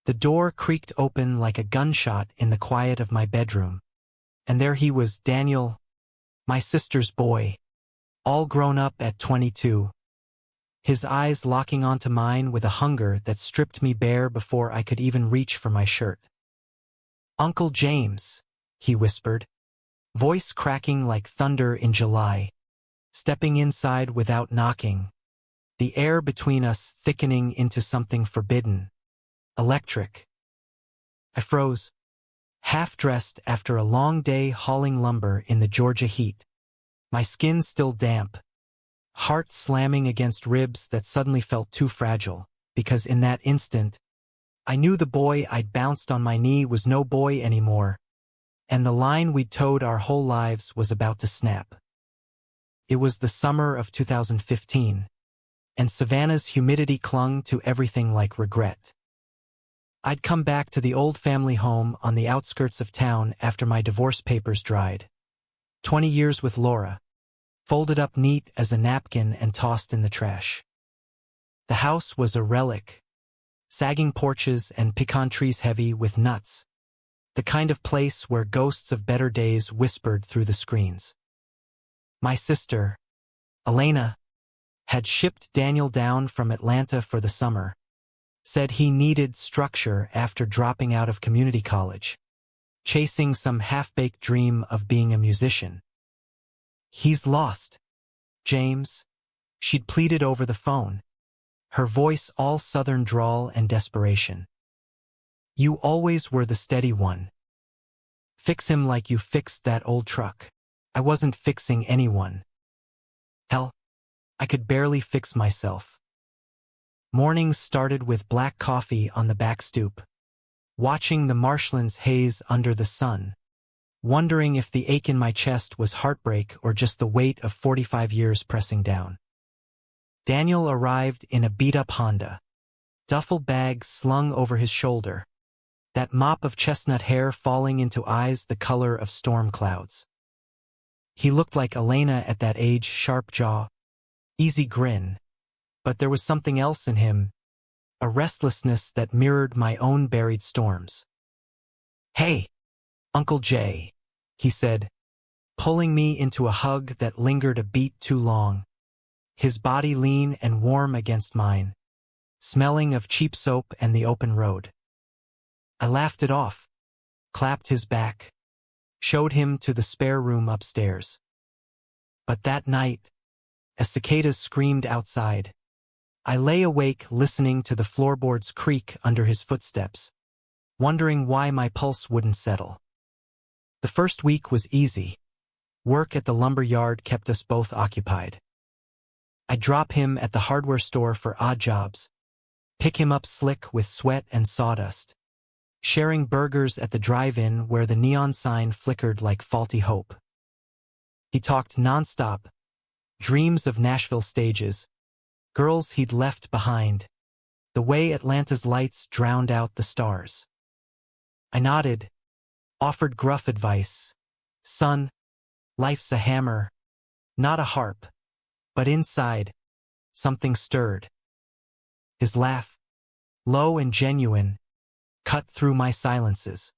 The door creaked open like a gunshot in the quiet of my bedroom. And there he was, Daniel, my sister's boy, all grown up at 22. His eyes locking onto mine with a hunger that stripped me bare before I could even reach for my shirt. "Uncle James," he whispered, voice cracking like thunder in July, stepping inside without knocking, the air between us thickening into something forbidden, electric. I froze, half-dressed after a long day hauling lumber in the Georgia heat, my skin still damp, heart slamming against ribs that suddenly felt too fragile, because in that instant, I knew the boy I'd bounced on my knee was no boy anymore, and the line we'd towed our whole lives was about to snap. It was the summer of 2015, and Savannah's humidity clung to everything like regret. I'd come back to the old family home on the outskirts of town after my divorce papers dried. 20 years with Laura, folded up neat as a napkin and tossed in the trash. The house was a relic, sagging porches and pecan trees heavy with nuts, the kind of place where ghosts of better days whispered through the screens. My sister, Elena, had shipped Daniel down from Atlanta for the summer, said he needed structure after dropping out of community college, chasing some half-baked dream of being a musician. "He's lost, James," she'd pleaded over the phone, her voice all southern drawl and desperation. "You always were the steady one. Fix him like you fixed that old truck." I wasn't fixing anyone. Hell, I could barely fix myself. Mornings started with black coffee on the back stoop, watching the marshlands haze under the sun, wondering if the ache in my chest was heartbreak or just the weight of 45 years pressing down. Daniel arrived in a beat-up Honda, duffel bag slung over his shoulder, that mop of chestnut hair falling into eyes the color of storm clouds. He looked like Elena at that age, sharp jaw, easy grin, but there was something else in him, a restlessness that mirrored my own buried storms. "Hey, Uncle Jay," he said, pulling me into a hug that lingered a beat too long, his body lean and warm against mine, smelling of cheap soap and the open road. I laughed it off, clapped his back, showed him to the spare room upstairs. But that night, as cicadas screamed outside, I lay awake listening to the floorboards creak under his footsteps, wondering why my pulse wouldn't settle. The first week was easy. Work at the lumber yard kept us both occupied. I'd drop him at the hardware store for odd jobs, pick him up slick with sweat and sawdust, sharing burgers at the drive-in where the neon sign flickered like faulty hope. He talked nonstop, dreams of Nashville stages, girls he'd left behind, the way Atlanta's lights drowned out the stars. I nodded, offered gruff advice. "Son, life's a hammer, not a harp." But inside, something stirred. His laugh, low and genuine, cut through my silences.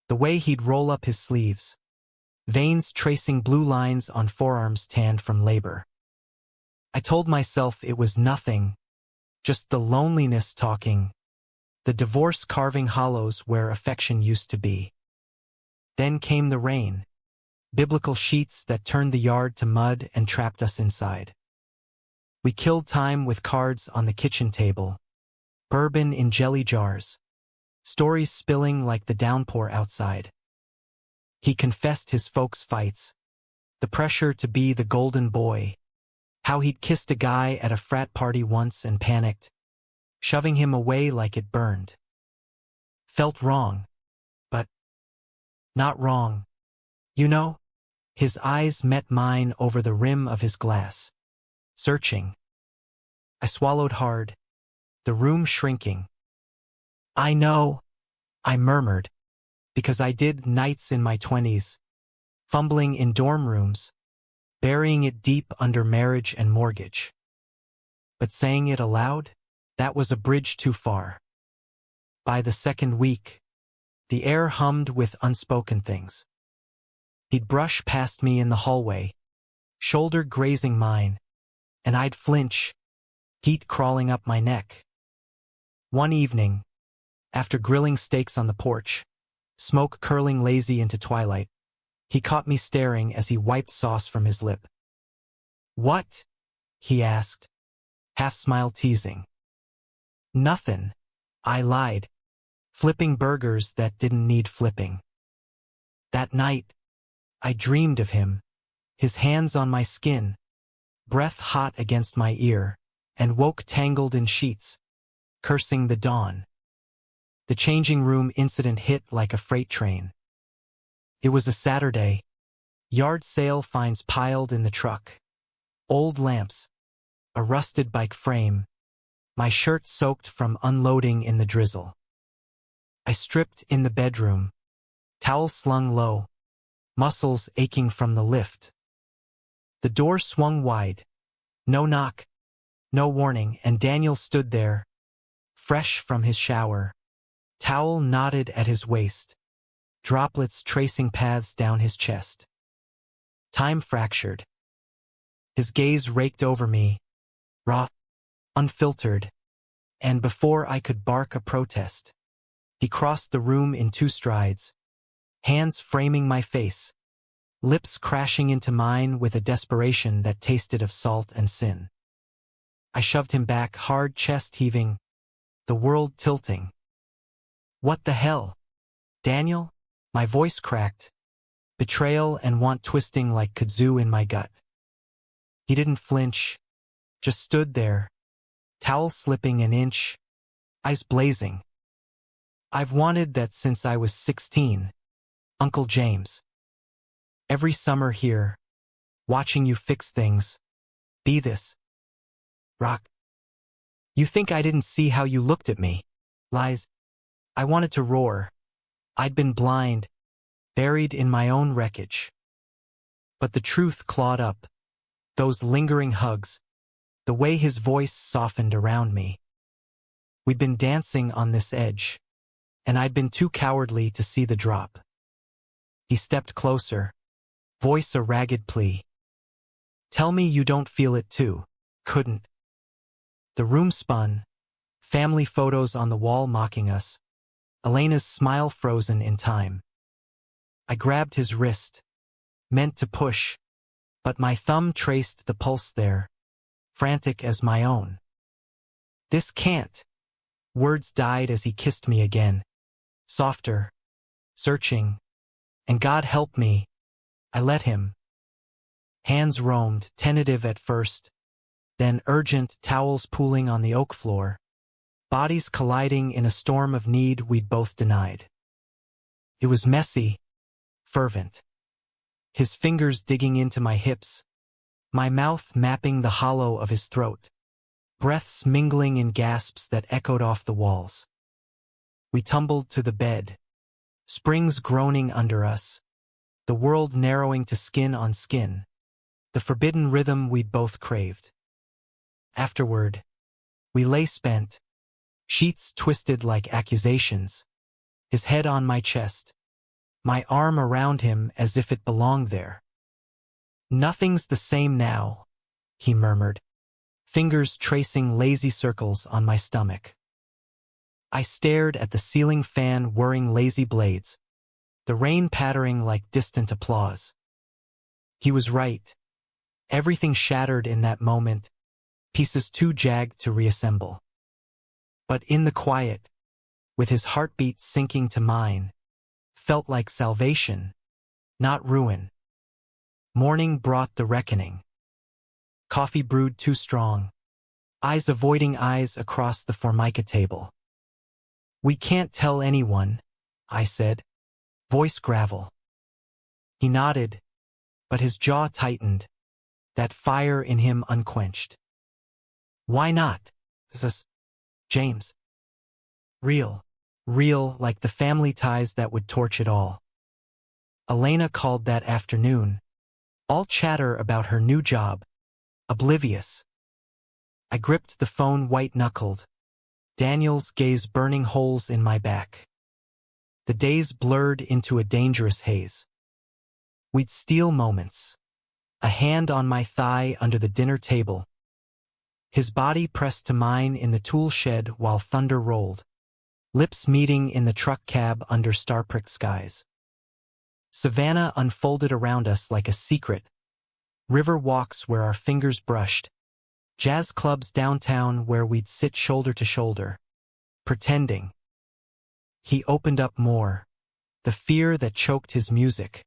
The way he'd roll up his sleeves, veins tracing blue lines on forearms tanned from labor. I told myself it was nothing, just the loneliness talking, the divorce carving hollows where affection used to be. Then came the rain, biblical sheets that turned the yard to mud and trapped us inside. We killed time with cards on the kitchen table, bourbon in jelly jars, stories spilling like the downpour outside. He confessed his folks' fights, the pressure to be the golden boy, how he'd kissed a guy at a frat party once and panicked, shoving him away like it burned. Felt wrong, but not wrong. You know? His eyes met mine over the rim of his glass, searching. I swallowed hard, the room shrinking. "I know," I murmured, because I did nights in my 20s, fumbling in dorm rooms, burying it deep under marriage and mortgage. But saying it aloud, that was a bridge too far. By the second week, the air hummed with unspoken things. He'd brush past me in the hallway, shoulder grazing mine, and I'd flinch, heat crawling up my neck. One evening, after grilling steaks on the porch, smoke curling lazy into twilight, he caught me staring as he wiped sauce from his lip. "What?" he asked, half-smile teasing. "Nothin'," I lied, flipping burgers that didn't need flipping. That night, I dreamed of him, his hands on my skin, breath hot against my ear, and woke tangled in sheets, cursing the dawn. The changing room incident hit like a freight train. It was a Saturday. Yard sale finds piled in the truck. Old lamps, a rusted bike frame, my shirt soaked from unloading in the drizzle. I stripped in the bedroom, towel slung low, muscles aching from the lift. The door swung wide. No knock, no warning, and Daniel stood there, fresh from his shower, towel knotted at his waist, droplets tracing paths down his chest. Time fractured. His gaze raked over me, raw, unfiltered, and before I could bark a protest, he crossed the room in 2 strides, hands framing my face, lips crashing into mine with a desperation that tasted of salt and sin. I shoved him back, hard chest heaving, the world tilting. "What the hell, Daniel?" My voice cracked, betrayal and want twisting like kudzu in my gut. He didn't flinch, just stood there, towel slipping an inch, eyes blazing. "I've wanted that since I was 16, Uncle James. Every summer here, watching you fix things, be this. Rock. You think I didn't see how you looked at me? Lies." I wanted to roar. I'd been blind, buried in my own wreckage. But the truth clawed up. Those lingering hugs, the way his voice softened around me. We'd been dancing on this edge, and I'd been too cowardly to see the drop. He stepped closer, voice a ragged plea. "Tell me you don't feel it too." Couldn't. The room spun, family photos on the wall mocking us, Elena's smile frozen in time. I grabbed his wrist, meant to push, but my thumb traced the pulse there, frantic as my own. "This can't." Words died as he kissed me again, softer, searching, and God help me, I let him. Hands roamed, tentative at first, then urgent, towels pooling on the oak floor, bodies colliding in a storm of need we'd both denied. It was messy, fervent. His fingers digging into my hips, my mouth mapping the hollow of his throat, breaths mingling in gasps that echoed off the walls. We tumbled to the bed, springs groaning under us, the world narrowing to skin on skin, the forbidden rhythm we'd both craved. Afterward, we lay spent, sheets twisted like accusations, his head on my chest, my arm around him as if it belonged there. "Nothing's the same now," he murmured, fingers tracing lazy circles on my stomach. I stared at the ceiling fan whirring lazy blades, the rain pattering like distant applause. He was right. Everything shattered in that moment, pieces too jagged to reassemble. But in the quiet, with his heartbeat sinking to mine, felt like salvation, not ruin. Morning brought the reckoning. Coffee brewed too strong, eyes avoiding eyes across the formica table. "We can't tell anyone," I said, voice gravel. He nodded, but his jaw tightened, that fire in him unquenched. "Why not, James? Real like the family ties that would torch it all." Elena called that afternoon, all chatter about her new job, oblivious. I gripped the phone white-knuckled, Daniel's gaze burning holes in my back. The days blurred into a dangerous haze. We'd steal moments. A hand on my thigh under the dinner table. His body pressed to mine in the tool shed while thunder rolled. Lips meeting in the truck cab under star-pricked skies. Savannah unfolded around us like a secret. River walks where our fingers brushed. Jazz clubs downtown where we'd sit shoulder to shoulder. Pretending. He opened up more. The fear that choked his music.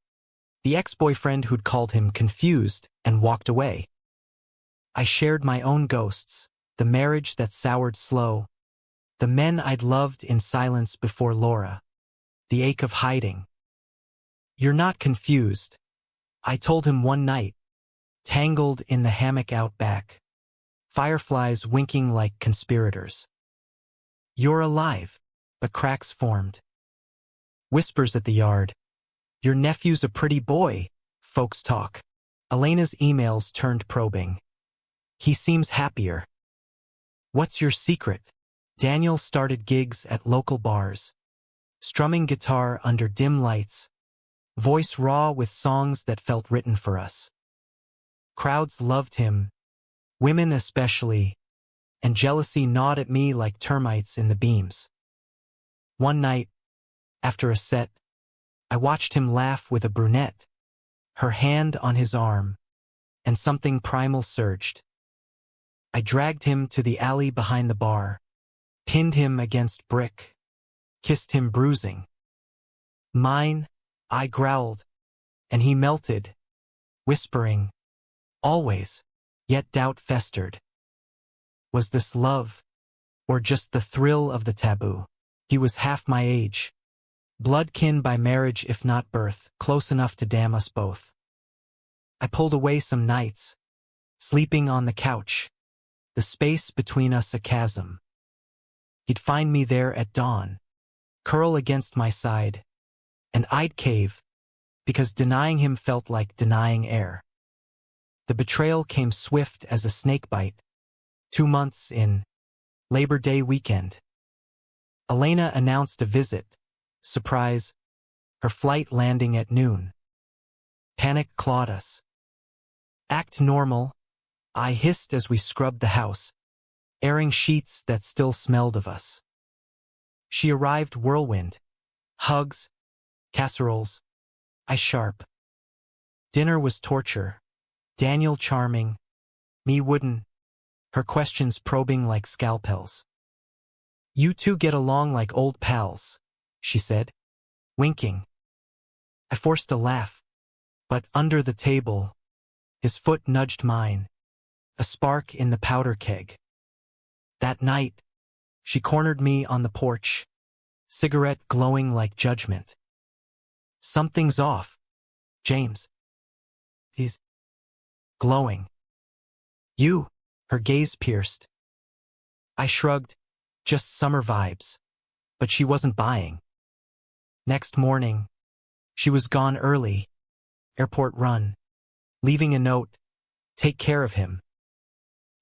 The ex-boyfriend who'd called him confused and walked away. I shared my own ghosts, the marriage that soured slow, the men I'd loved in silence before Laura, the ache of hiding. You're not confused, I told him one night, tangled in the hammock out back, fireflies winking like conspirators. You're alive, but cracks formed. Whispers at the yard. Your nephew's a pretty boy, folks talk. Elena's emails turned probing. He seems happier. What's your secret? Daniel started gigs at local bars. Strumming guitar under dim lights. Voice raw with songs that felt written for us. Crowds loved him, women especially, and jealousy gnawed at me like termites in the beams. One night, after a set, I watched him laugh with a brunette, her hand on his arm, and something primal surged. I dragged him to the alley behind the bar, pinned him against brick, kissed him bruising. Mine, I growled, and he melted, whispering, always, yet doubt festered. Was this love, or just the thrill of the taboo? He was half my age. Blood-kin by marriage if not birth, close enough to damn us both. I pulled away some nights, sleeping on the couch, the space between us a chasm. He'd find me there at dawn, curl against my side, and I'd cave, because denying him felt like denying air. The betrayal came swift as a snakebite, 2 months in, Labor Day weekend. Elena announced a visit. Surprise, her flight landing at noon. Panic clawed us. Act normal, I hissed as we scrubbed the house, airing sheets that still smelled of us. She arrived whirlwind. Hugs, casseroles, I sharp. Dinner was torture. Daniel charming, me wooden, her questions probing like scalpels. You two get along like old pals, she said, winking. I forced a laugh, but under the table, his foot nudged mine, a spark in the powder keg. That night, she cornered me on the porch, cigarette glowing like judgment. Something's off, James. He's glowing. You, her gaze pierced. I shrugged, just summer vibes, but she wasn't buying. Next morning, she was gone early, airport run, leaving a note, take care of him.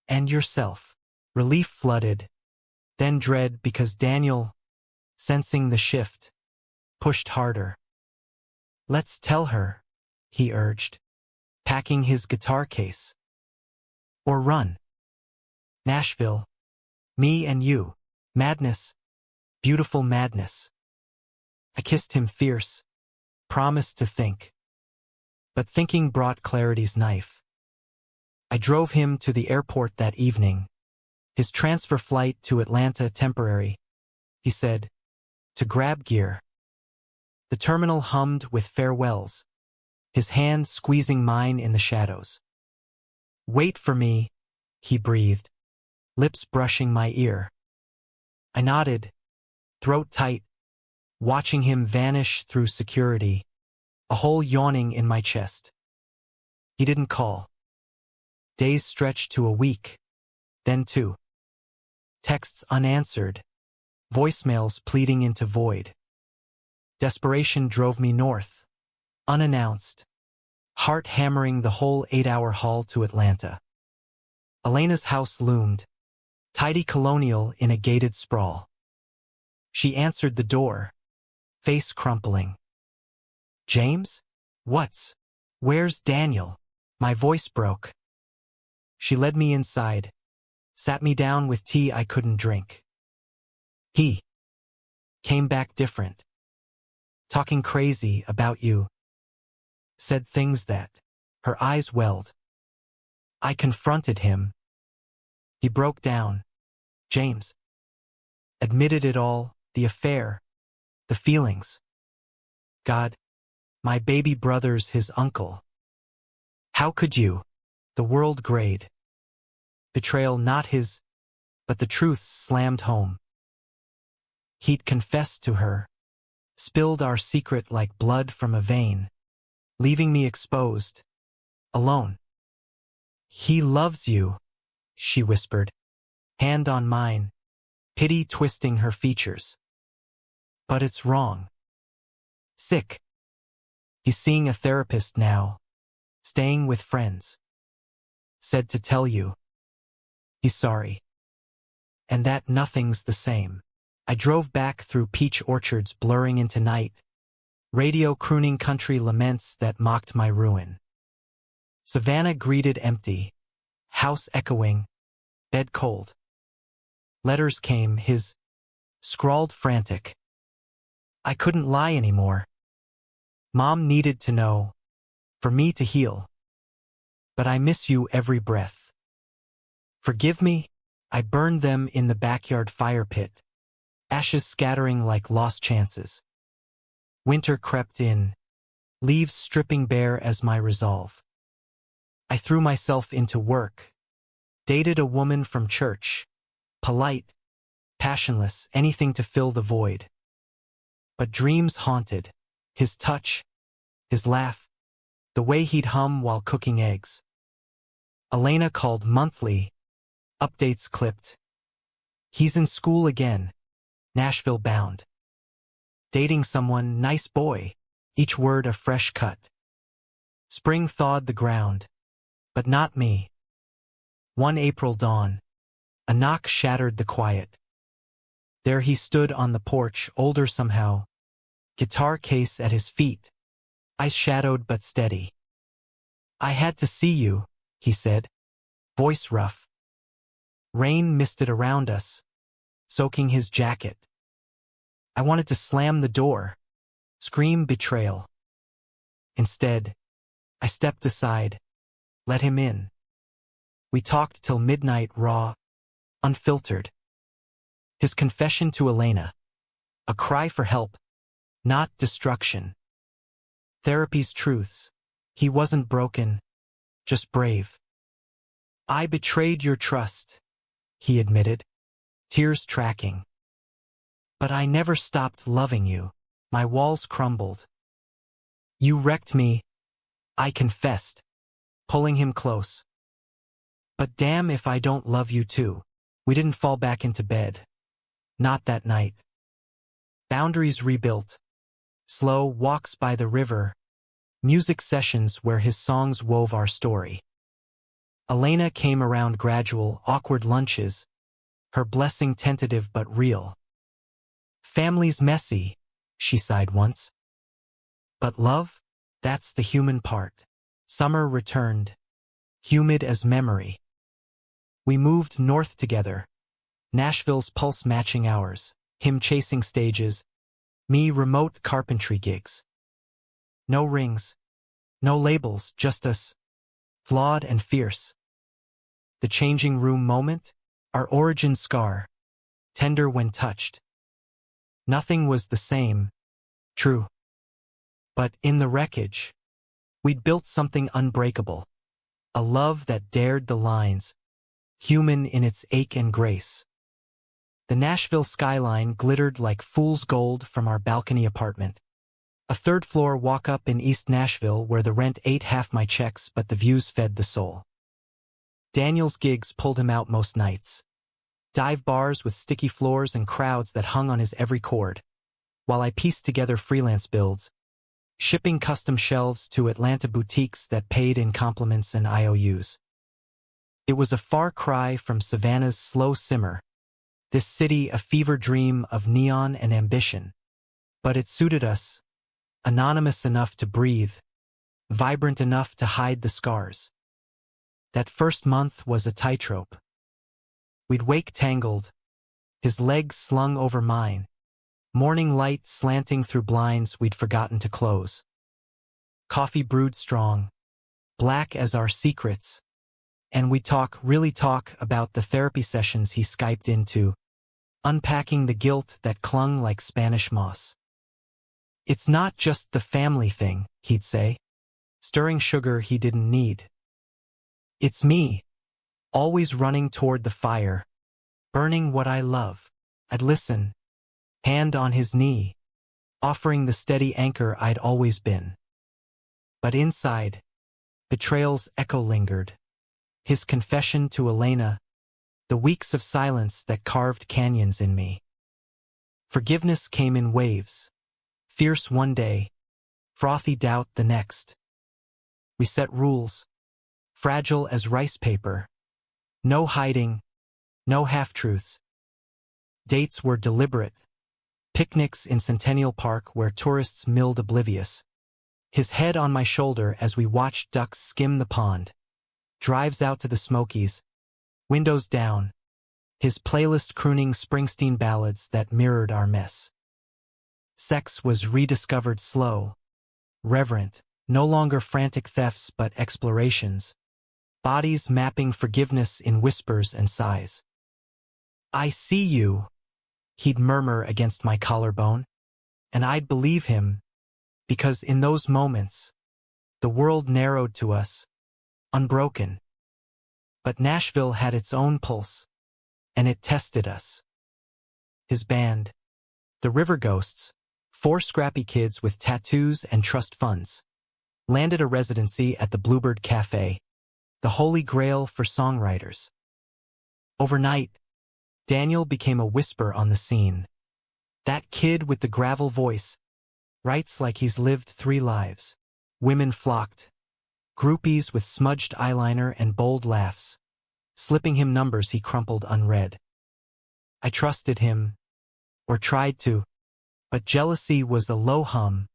And yourself. Relief flooded, then dread because Daniel, sensing the shift, pushed harder. Let's tell her, he urged, packing his guitar case. Or run. Nashville, me and you, madness, beautiful madness. I kissed him fierce, promised to think. But thinking brought clarity's knife. I drove him to the airport that evening. His transfer flight to Atlanta temporary, he said, to grab gear. The terminal hummed with farewells, his hand squeezing mine in the shadows. Wait for me, he breathed, lips brushing my ear. I nodded, throat tight, watching him vanish through security, a hole yawning in my chest. He didn't call. Days stretched to a week, then 2. Texts unanswered, voicemails pleading into void. Desperation drove me north, unannounced, heart hammering the whole 8-hour haul to Atlanta. Elena's house loomed, Tidy colonial in a gated sprawl. She answered the door, face crumpling. James? Where's Daniel? My voice broke. She led me inside, sat me down with tea I couldn't drink. He came back different. Talking crazy about you. Said things that, her eyes welled. I confronted him. He broke down. James. Admitted it all, the affair, the feelings. God, my baby brother's his uncle. How could you? The world grayed. Betrayal not his, but the truth slammed home. He'd confessed to her, spilled our secret like blood from a vein, leaving me exposed, alone. He loves you, she whispered, hand on mine, pity twisting her features. But it's wrong. Sick. He's seeing a therapist now, staying with friends. Said to tell you. He's sorry. And that nothing's the same. I drove back through peach orchards blurring into night, radio crooning country laments that mocked my ruin. Savannah greeted empty, house echoing, bed cold. Letters came, his, scrawled frantic. I couldn't lie anymore. Mom needed to know, for me to heal. But I miss you every breath. Forgive me, I burned them in the backyard fire pit, ashes scattering like lost chances. Winter crept in, leaves stripping bare as my resolve. I threw myself into work, dated a woman from church, polite, passionless, anything to fill the void. But dreams haunted, his touch, his laugh, the way he'd hum while cooking eggs. Elena called monthly, updates clipped. He's in school again, Nashville bound. Dating someone, nice boy, each word a fresh cut. Spring thawed the ground, but not me. One April dawn, a knock shattered the quiet. There he stood on the porch, older somehow, guitar case at his feet, eyes shadowed but steady. I had to see you, he said, voice rough. Rain misted around us, soaking his jacket. I wanted to slam the door, scream betrayal. Instead, I stepped aside, let him in. We talked till midnight, raw, unfiltered. His confession to Elena, a cry for help, not destruction. Therapy's truths, he wasn't broken, just brave. I betrayed your trust, he admitted, tears tracking. But I never stopped loving you, my walls crumbled. You wrecked me, I confessed, pulling him close. But damn if I don't love you too. We didn't fall back into bed. Not that night. Boundaries rebuilt. Slow walks by the river. Music sessions where his songs wove our story. Elena came around, gradual, awkward lunches. Her blessing tentative but real. Family's messy, she sighed once. But love? That's the human part. Summer returned. Humid as memory. We moved north together. Nashville's pulse matching ours. Him chasing stages. Me remote carpentry gigs. No rings. No labels, just us. Flawed and fierce. The changing room moment? Our origin scar. Tender when touched. Nothing was the same. True. But in the wreckage, we'd built something unbreakable. A love that dared the lines. Human in its ache and grace. The Nashville skyline glittered like fool's gold from our balcony apartment. A third-floor walk-up in East Nashville where the rent ate half my checks but the views fed the soul. Daniel's gigs pulled him out most nights. Dive bars with sticky floors and crowds that hung on his every chord, while I pieced together freelance builds, shipping custom shelves to Atlanta boutiques that paid in compliments and IOUs. It was a far cry from Savannah's slow simmer, this city a fever dream of neon and ambition. But it suited us, anonymous enough to breathe, vibrant enough to hide the scars. That first month was a tightrope. We'd wake tangled, his legs slung over mine, morning light slanting through blinds we'd forgotten to close. Coffee brewed strong, black as our secrets, and we'd really talk about the therapy sessions he Skyped into, unpacking the guilt that clung like Spanish moss. It's not just the family thing, he'd say, stirring sugar he didn't need. It's me, always running toward the fire, burning what I love. I'd listen, hand on his knee, offering the steady anchor I'd always been. But inside, betrayal's echo lingered. His confession to Elena, the weeks of silence that carved canyons in me. Forgiveness came in waves, fierce one day, frothy doubt the next. We set rules, fragile as rice paper. No hiding, no half-truths. Dates were deliberate. Picnics in Centennial Park where tourists milled oblivious. His head on my shoulder as we watched ducks skim the pond. Drives out to the Smokies, windows down. His playlist crooning Springsteen ballads that mirrored our mess. Sex was rediscovered slow, reverent, no longer frantic thefts but explorations. Bodies mapping forgiveness in whispers and sighs. I see you, he'd murmur against my collarbone, and I'd believe him, because in those moments, the world narrowed to us, unbroken. But Nashville had its own pulse, and it tested us. His band, the River Ghosts, 4 scrappy kids with tattoos and trust funds, landed a residency at the Bluebird Cafe, the holy grail for songwriters. Overnight, Daniel became a whisper on the scene. That kid with the gravel voice writes like he's lived 3 lives. Women flocked, groupies with smudged eyeliner and bold laughs, slipping him numbers he crumpled unread. I trusted him, or tried to, but jealousy was a low hum,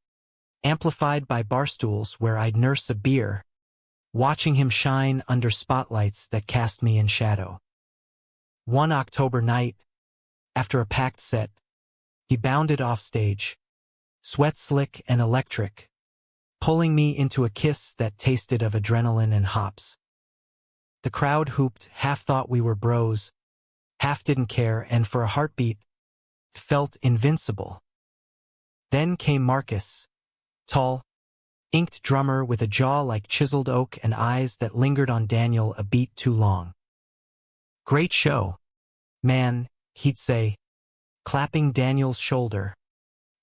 amplified by barstools where I'd nurse a beer, watching him shine under spotlights that cast me in shadow. One October night, after a packed set, he bounded off stage, sweat slick and electric, pulling me into a kiss that tasted of adrenaline and hops. The crowd hooped, half thought we were bros, half didn't care, and for a heartbeat, felt invincible. Then came Marcus, tall, inked drummer with a jaw like chiseled oak and eyes that lingered on Daniel a beat too long. Great show, man, he'd say, clapping Daniel's shoulder,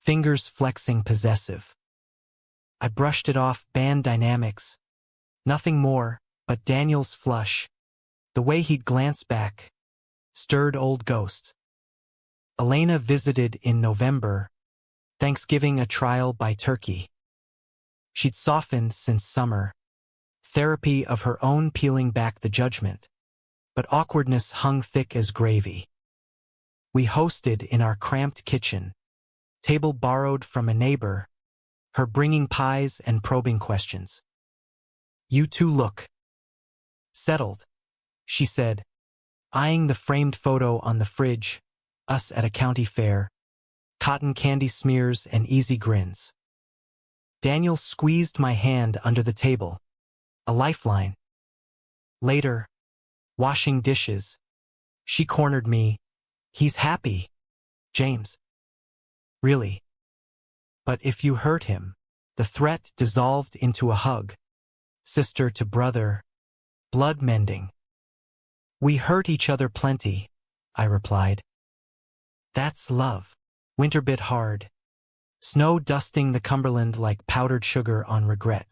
fingers flexing possessive. I brushed it off, band dynamics. Nothing more, but Daniel's flush, the way he'd glance back, stirred old ghosts. Elena visited in November, Thanksgiving a trial by turkey. She'd softened since summer, therapy of her own peeling back the judgment, but awkwardness hung thick as gravy. We hosted in our cramped kitchen, table borrowed from a neighbor, her bringing pies and probing questions. You two look settled, she said, eyeing the framed photo on the fridge, us at a county fair, cotton candy smears and easy grins. Daniel squeezed my hand under the table, a lifeline. Later, washing dishes, she cornered me. He's happy, James. Really. But if you hurt him, the threat dissolved into a hug. Sister to brother, blood mending. We hurt each other plenty, I replied. That's love. Winter bit hard. Snow dusting the Cumberland like powdered sugar on regret.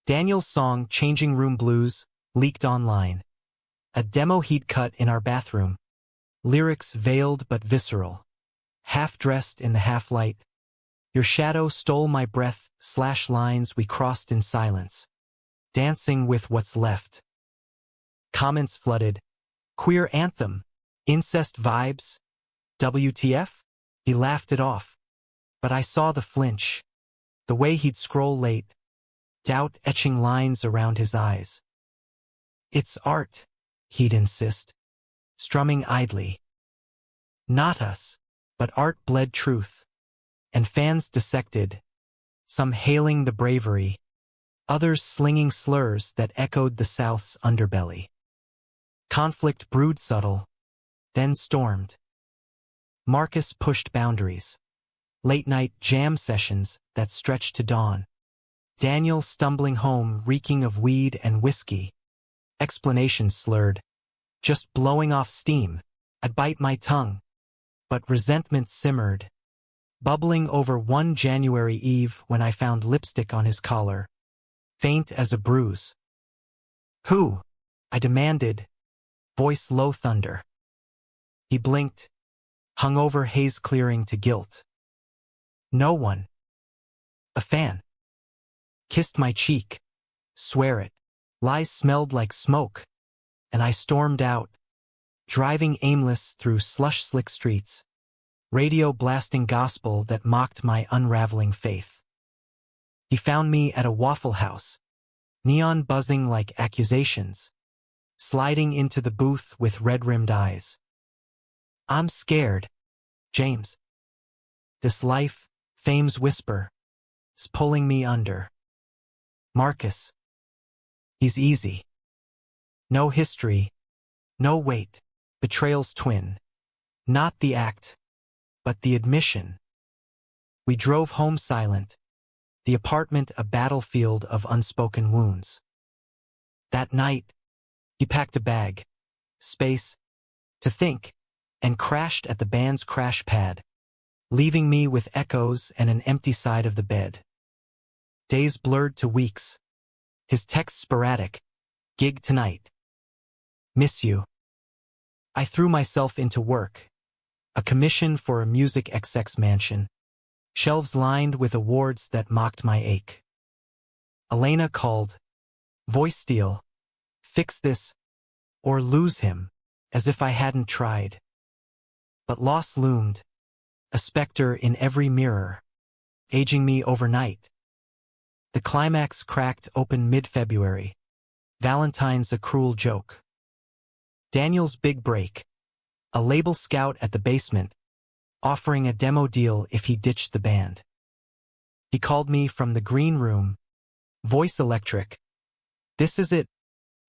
Daniel's song Changing Room Blues leaked online. A demo he'd cut in our bathroom. Lyrics veiled but visceral. Half-dressed in the half-light. Your shadow stole my breath, / lines we crossed in silence. Dancing with what's left. Comments flooded. Queer anthem. Incest vibes. WTF? He laughed it off. But I saw the flinch. The way he'd scroll late. Doubt etching lines around his eyes. It's art, he'd insist, strumming idly. Not us, but art bled truth. And fans dissected, some hailing the bravery, others slinging slurs that echoed the South's underbelly. Conflict brewed subtle, then stormed. Marcus pushed boundaries. Late-night jam sessions that stretched to dawn. Daniel stumbling home reeking of weed and whiskey. Explanations slurred. Just blowing off steam. I'd bite my tongue. But resentment simmered. Bubbling over one January eve when I found lipstick on his collar. Faint as a bruise. Who? I demanded. Voice low thunder. He blinked. Hung over haze clearing to guilt. No one. A fan. Kissed my cheek. Swear it. Lies smelled like smoke. And I stormed out. Driving aimless through slush-slick streets. Radio blasting gospel that mocked my unraveling faith. He found me at a Waffle House. Neon buzzing like accusations. Sliding into the booth with red-rimmed eyes. I'm scared, James. This life, fame's whisper, is pulling me under. Marcus. He's easy. No history, no weight, betrayal's twin. Not the act, but the admission. We drove home silent, the apartment a battlefield of unspoken wounds. That night, he packed a bag, space, to think, and crashed at the band's crash pad, leaving me with echoes and an empty side of the bed. Days blurred to weeks. His texts sporadic. Gig tonight. Miss you. I threw myself into work. A commission for a Music XX mansion. Shelves lined with awards that mocked my ache. Elena called. Voice steal. Fix this. Or lose him. As if I hadn't tried. But loss loomed. A specter in every mirror. Aging me overnight. The climax cracked open mid-February. Valentine's a cruel joke. Daniel's big break. A label scout at the basement, offering a demo deal if he ditched the band. He called me from the green room. Voice electric. This is it,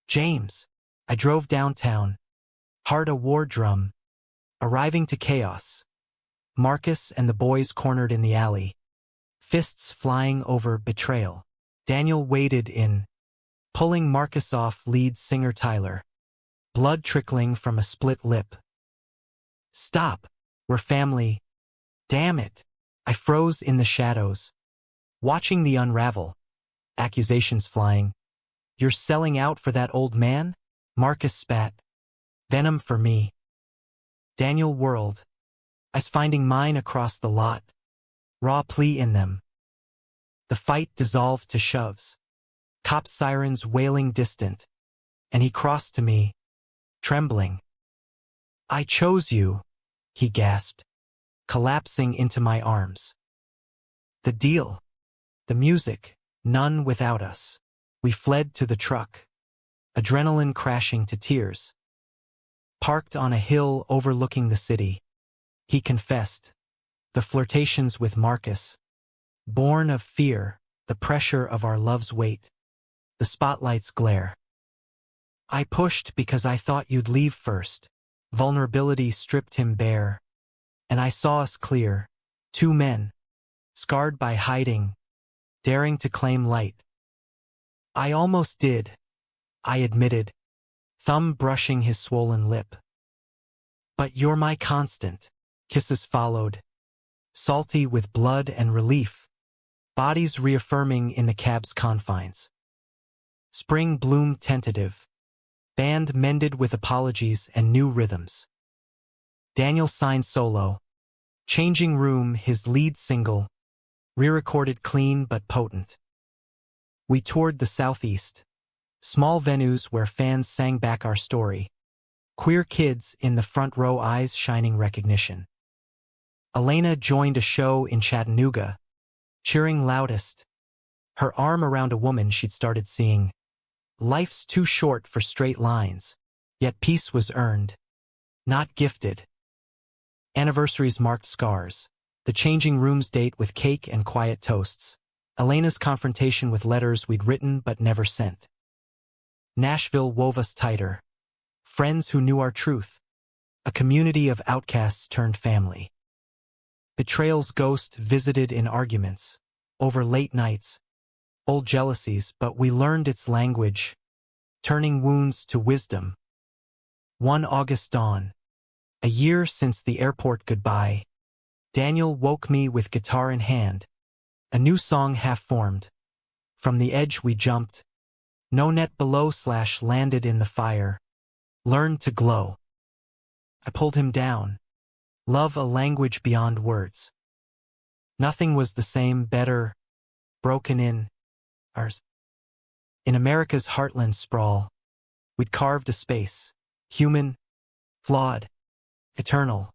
James. I drove downtown. Heart a war drum. Arriving to chaos. Marcus and the boys cornered in the alley. Fists flying over betrayal. Daniel waded in. Pulling Marcus off lead singer Tyler. Blood trickling from a split lip. Stop. We're family. Damn it. I froze in the shadows. Watching the unravel. Accusations flying. You're selling out for that old man? Marcus spat. Venom for me. Daniel whirled. I's finding mine across the lot. Raw plea in them. The fight dissolved to shoves. Cop sirens wailing distant. And he crossed to me. Trembling. I chose you, he gasped, collapsing into my arms. The deal. The music, none without us. We fled to the truck. Adrenaline crashing to tears. Parked on a hill overlooking the city. He confessed. The flirtations with Marcus. Born of fear, the pressure of our love's weight. The spotlight's glare. I pushed because I thought you'd leave first. Vulnerability stripped him bare. And I saw us clear. Two men. Scarred by hiding. Daring to claim light. I almost did. I admitted. Thumb brushing his swollen lip. But you're my constant. Kisses followed. Salty with blood and relief. Bodies reaffirming in the cab's confines. Spring bloomed tentative. Band mended with apologies and new rhythms. Daniel signed solo. Changing Room, his lead single. Re-recorded clean but potent. We toured the Southeast. Small venues where fans sang back our story. Queer kids in the front row, eyes shining recognition. Elena joined a show in Chattanooga, cheering loudest, her arm around a woman she'd started seeing. Life's too short for straight lines, yet peace was earned, not gifted. Anniversaries marked scars. The changing rooms date with cake and quiet toasts. Elena's confrontation with letters we'd written but never sent. Nashville wove us tighter. Friends who knew our truth. A community of outcasts turned family. Betrayal's ghost visited in arguments, over late nights, old jealousies, but we learned its language, turning wounds to wisdom. One August dawn, a year since the airport goodbye, Daniel woke me with guitar in hand, a new song half-formed. From the edge we jumped, no net below / landed in the fire, learned to glow. I pulled him down, love a language beyond words. Nothing was the same, better, broken in ours. In America's heartland sprawl, we'd carved a space, human, flawed, eternal.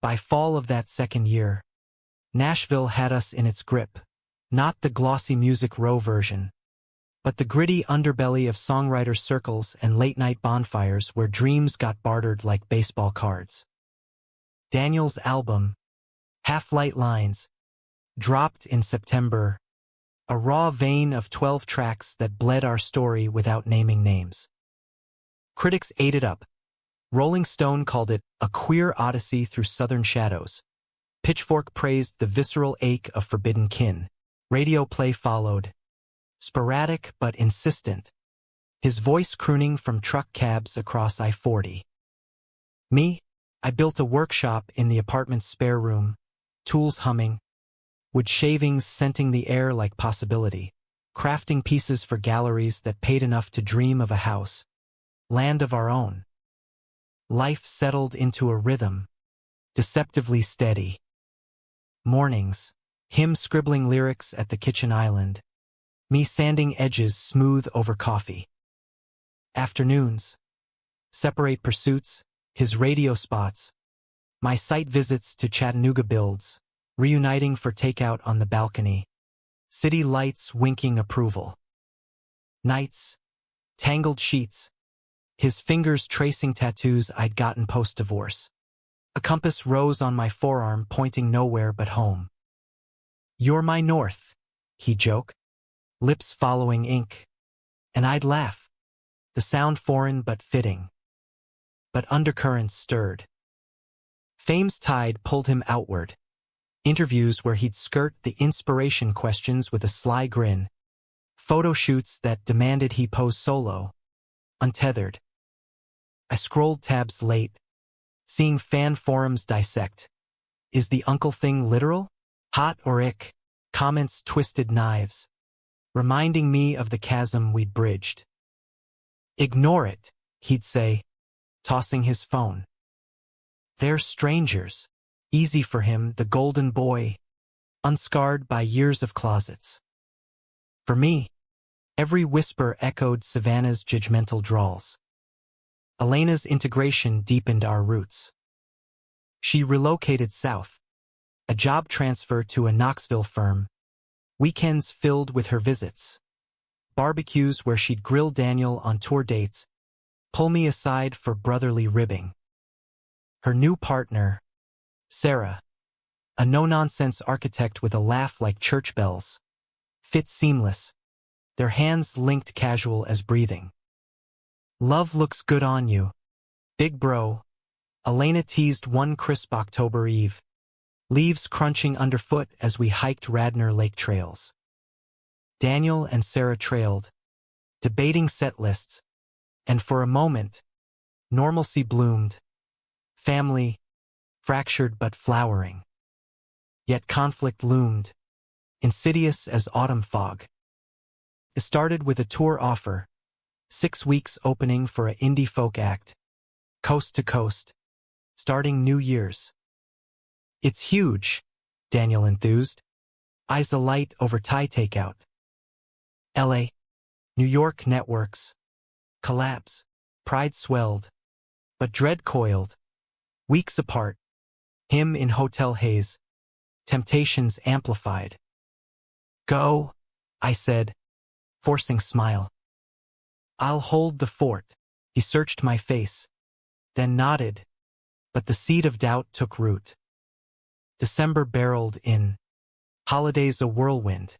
By fall of that second year, Nashville had us in its grip, not the glossy Music Row version, but the gritty underbelly of songwriters' circles and late-night bonfires where dreams got bartered like baseball cards. Daniel's album, Half-Light Lines, dropped in September, a raw vein of 12 tracks that bled our story without naming names. Critics ate it up. Rolling Stone called it a queer odyssey through southern shadows. Pitchfork praised the visceral ache of forbidden kin. Radio play followed, sporadic but insistent, his voice crooning from truck cabs across I-40. Me, I built a workshop in the apartment's spare room, tools humming, wood shavings scenting the air like possibility, crafting pieces for galleries that paid enough to dream of a house, land of our own. Life settled into a rhythm, deceptively steady. Mornings, him scribbling lyrics at the kitchen island, me sanding edges smooth over coffee. Afternoons, separate pursuits, his radio spots, my site visits to Chattanooga builds, reuniting for takeout on the balcony, city lights winking approval. Nights, tangled sheets, his fingers tracing tattoos I'd gotten post-divorce. A compass rose on my forearm pointing nowhere but home. "You're my north," he'd joke, lips following ink, and I'd laugh, the sound foreign but fitting. But undercurrents stirred. Fame's tide pulled him outward. Interviews where he'd skirt the inspiration questions with a sly grin. Photo shoots that demanded he pose solo, untethered. I scrolled tabs late, seeing fan forums dissect. Is the uncle thing literal? Hot or ick? Comments twisted knives, reminding me of the chasm we'd bridged. "Ignore it," he'd say, tossing his phone. They're strangers. Easy for him, the golden boy, unscarred by years of closets. For me, every whisper echoed Savannah's judgmental drawls. Elena's integration deepened our roots. She relocated south, a job transfer to a Knoxville firm, weekends filled with her visits, barbecues where she'd grill Daniel on tour dates, pull me aside for brotherly ribbing. Her new partner, Sarah, a no-nonsense architect with a laugh like church bells, fit seamless, their hands linked casual as breathing. "Love looks good on you, big bro," Elena teased one crisp October eve, leaves crunching underfoot as we hiked Radnor Lake trails. Daniel and Sarah trailed, debating set lists, and for a moment, normalcy bloomed, family, fractured but flowering. Yet conflict loomed, insidious as autumn fog. It started with a tour offer, 6 weeks opening for an indie folk act, coast to coast, starting New Year's. "It's huge," Daniel enthused, eyes alight over Thai takeout. "LA, New York networks. Collapse. Pride swelled. But dread coiled. Weeks apart. Him in hotel haze. Temptations amplified. Go, I said, forcing smile. I'll hold the fort. He searched my face, then nodded, but the seed of doubt took root. December barreled in. Holidays a whirlwind.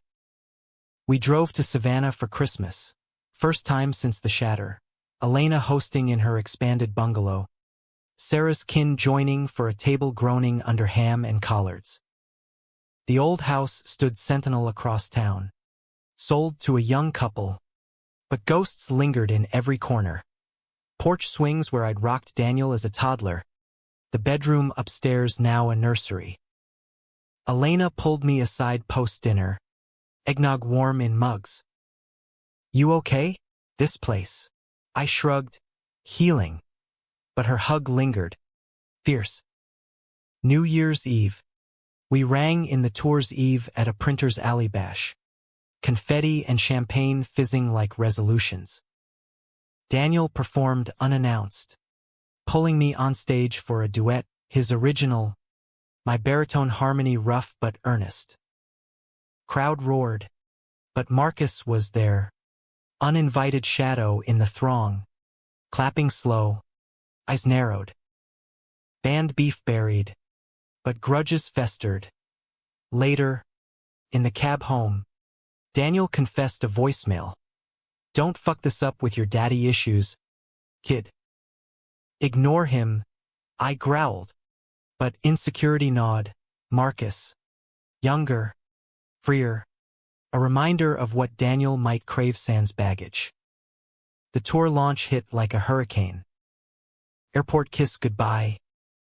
We drove to Savannah for Christmas. First time since the shatter. Elena hosting in her expanded bungalow. Sarah's kin joining for a table groaning under ham and collards. The old house stood sentinel across town. Sold to a young couple. But ghosts lingered in every corner. Porch swings where I'd rocked Daniel as a toddler. The bedroom upstairs now a nursery. Elena pulled me aside post-dinner. Eggnog warm in mugs. You okay? This place. I shrugged. Healing. But her hug lingered. Fierce. New Year's Eve. We rang in the tour's eve at a printer's alley bash. Confetti and champagne fizzing like resolutions. Daniel performed unannounced, pulling me on stage for a duet, his original, my baritone harmony rough but earnest. Crowd roared, but Marcus was there, uninvited shadow in the throng, clapping slow, eyes narrowed. Band beef buried, but grudges festered. Later, in the cab home, Daniel confessed a voicemail. Don't fuck this up with your daddy issues, kid. Ignore him, I growled. But insecurity gnawed. Marcus. Younger. Freer. A reminder of what Daniel might crave sans baggage. The tour launch hit like a hurricane. Airport kiss goodbye.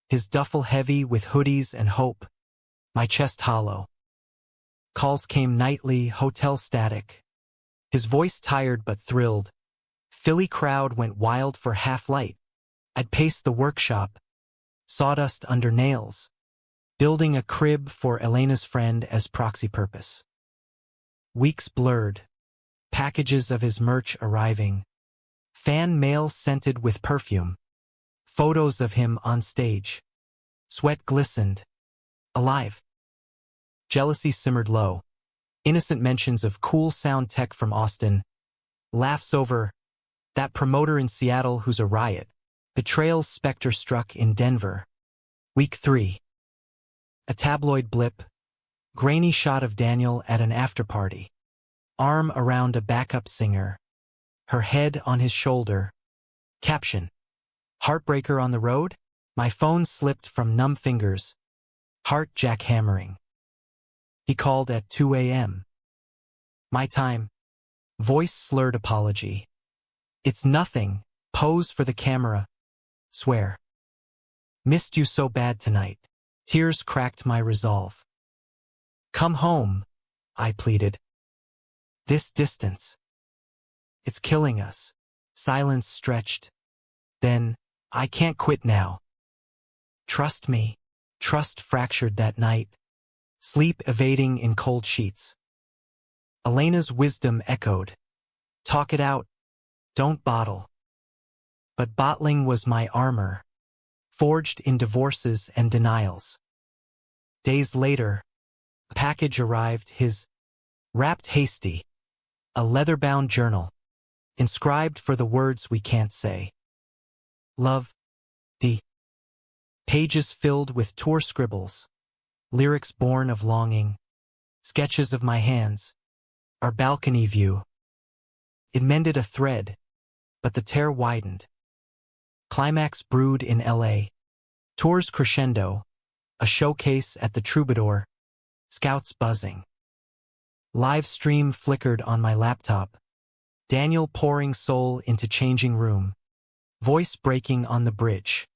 His duffel heavy with hoodies and hope. My chest hollow. Calls came nightly, hotel static. His voice tired but thrilled. Philly crowd went wild for half light. I'd paced the workshop. Sawdust under nails. Building a crib for Elena's friend as proxy purpose. Weeks blurred. Packages of his merch arriving. Fan mail scented with perfume. Photos of him on stage. Sweat glistened. Alive. Jealousy simmered low. Innocent mentions of cool sound tech from Austin. Laughs over that promoter in Seattle who's a riot. Betrayal's specter struck in Denver. Week 3. A tabloid blip. Grainy shot of Daniel at an afterparty. Arm around a backup singer. Her head on his shoulder. Caption. Heartbreaker on the road? My phone slipped from numb fingers. Heart jackhammering. He called at 2 a.m. My time. Voice slurred apology. It's nothing. Pose for the camera. Swear. Missed you so bad tonight. Tears cracked my resolve. Come home, I pleaded. This distance. It's killing us. Silence stretched. Then, I can't quit now. Trust me. Trust fractured that night. Sleep evading in cold sheets. Elena's wisdom echoed. Talk it out. Don't bottle. But bottling was my armor. Forged in divorces and denials. Days later, a package arrived, his wrapped hasty. A leather-bound journal. Inscribed for the words we can't say. Love. D. Pages filled with tour scribbles. Lyrics born of longing. Sketches of my hands. Our balcony view. It mended a thread, but the tear widened. Climax brewed in L.A. Tours crescendo. A showcase at the Troubadour. Scouts buzzing. Live stream flickered on my laptop. Daniel pouring soul into changing room. Voice breaking on the bridge.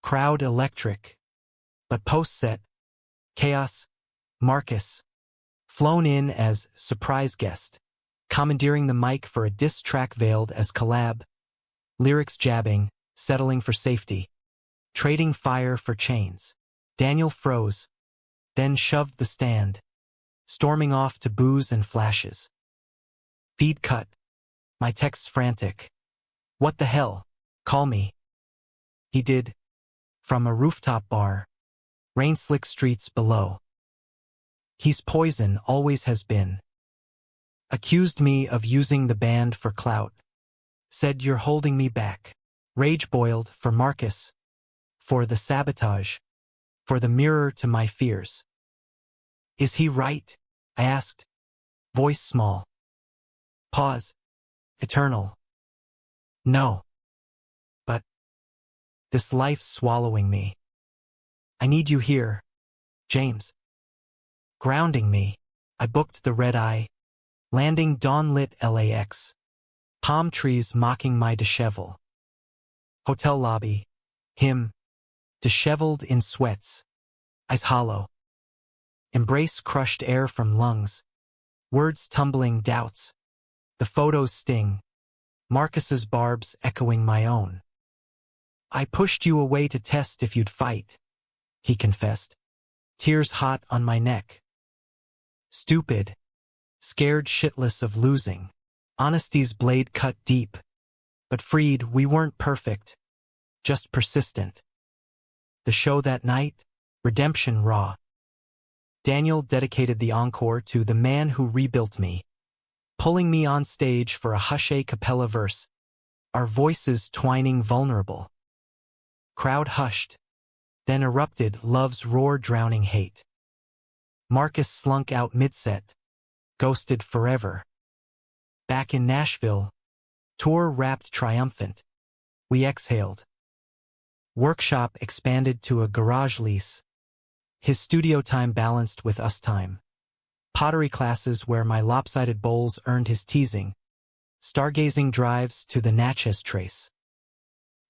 Crowd electric. But post-set. Chaos. Marcus. Flown in as surprise guest. Commandeering the mic for a diss track veiled as collab. Lyrics jabbing, settling for safety. Trading fire for chains. Daniel froze. Then shoved the stand. Storming off to boos and flashes. Feed cut. My texts frantic. What the hell? Call me. He did. From a rooftop bar. Rain-slick streets below. He's poison, always has been. Accused me of using the band for clout. Said you're holding me back. Rage boiled for Marcus. For the sabotage. For the mirror to my fears. Is he right? I asked. Voice small. Pause. Eternal. No. But this life's swallowing me. I need you here, James. Grounding me. I booked the red-eye. Landing dawn-lit LAX. Palm trees mocking my dishevel. Hotel lobby. Him. Disheveled in sweats. Eyes hollow. Embrace crushed air from lungs. Words tumbling doubts. The photos sting. Marcus's barbs echoing my own. I pushed you away to test if you'd fight, he confessed. Tears hot on my neck. Stupid. Scared shitless of losing. Honesty's blade cut deep. But freed, we weren't perfect. Just persistent. The show that night? Redemption raw. Daniel dedicated the encore to the man who rebuilt me, pulling me on stage for a hush-a cappella verse, our voices twining vulnerable. Crowd hushed, then erupted love's roar drowning hate. Marcus slunk out mid-set, ghosted forever. Back in Nashville, tour wrapped triumphant, we exhaled. Workshop expanded to a garage lease. His studio time balanced with us time. Pottery classes where my lopsided bowls earned his teasing. Stargazing drives to the Natchez Trace.